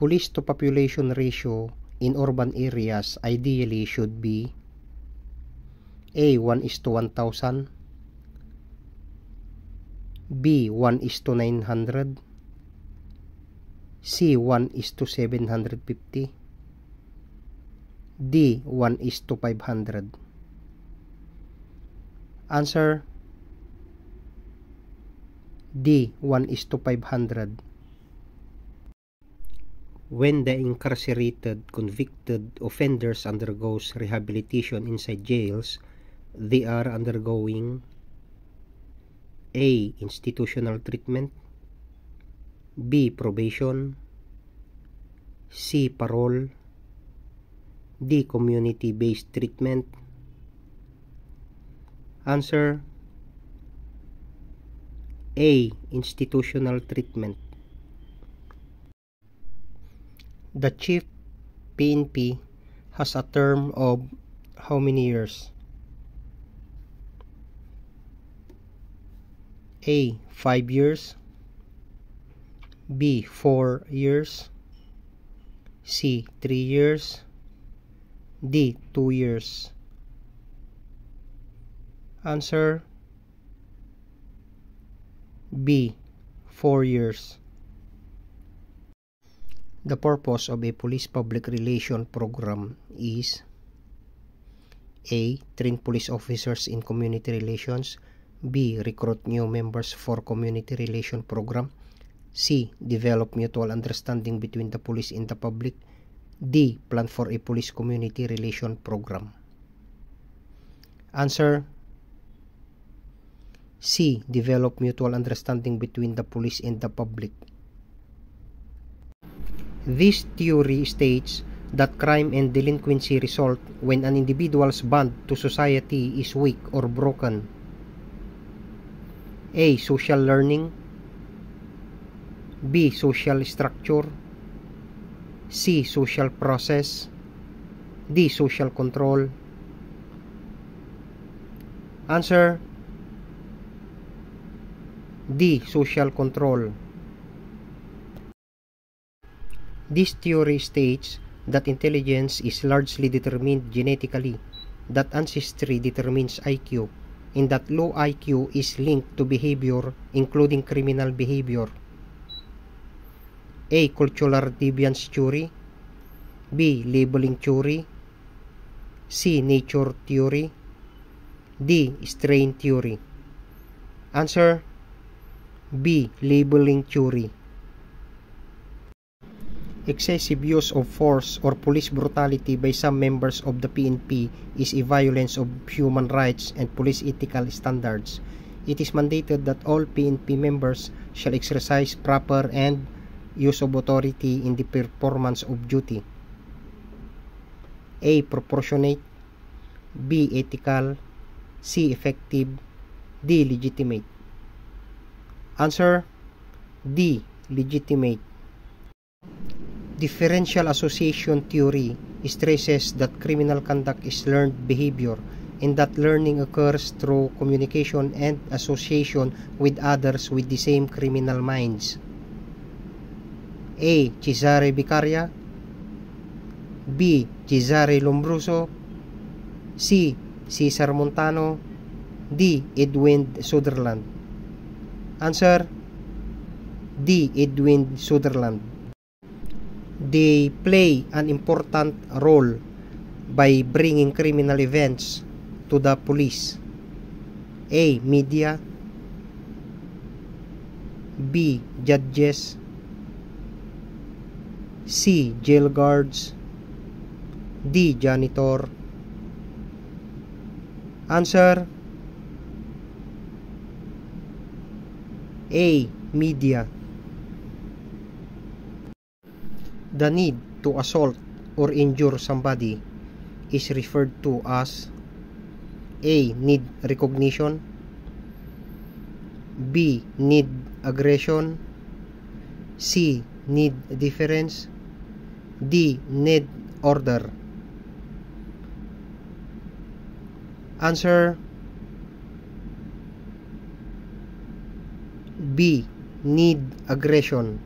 Police to population ratio in urban areas ideally should be A. 1:1,000, B. 1:900, C. 1:750, D. 1:500. Answer D. 1:500. When the incarcerated convicted offenders undergoes rehabilitation inside jails, they are undergoing A. Institutional treatment, B. Probation, C. Parole, D. Community-based treatment. Answer A. Institutional treatment. The chief PNP has a term of how many years? A. 5 years, B. 4 years, C. 3 years, D. 2 years. Answer B. 4 years. The purpose of a police public relation program is A. Train police officers in community relations, B. Recruit new members for community relation program, C. Develop mutual understanding between the police and the public, D. Plan for a police community relation program. Answer C. Develop mutual understanding between the police and the public. This theory states that crime and delinquency result when an individual's bond to society is weak or broken. A. Social learning, B. Social structure, C. Social process, D. Social control. Answer D. Social control. This theory states that intelligence is largely determined genetically, that ancestry determines IQ, and that low IQ is linked to behavior, including criminal behavior. A. Cultural deviance theory, B. Labeling theory, C. Nature theory, D. Strain theory. Answer B. Labeling theory. Excessive use of force or police brutality by some members of the PNP is a violence of human rights and police ethical standards. It is mandated that all PNP members shall exercise proper and use of authority in the performance of duty. A. Proportionate, B. Ethical, C. Effective, D. Legitimate. Answer D. Legitimate. Differential association theory stresses that criminal conduct is learned behavior and that learning occurs through communication and association with others with the same criminal minds. A. Cesare Beccaria, B. Cesare Lombroso, C. Cesar Montano, D. Edwin Sutherland. Answer D. Edwin Sutherland. They play an important role by bringing criminal events to the police. A. Media, B. Judges, C. Jail guards, D. Janitor. Answer A. Media. The need to assault or injure somebody is referred to as A. Need recognition, B. Need aggression, C. Need deference, D. Need order. Answer B. Need aggression.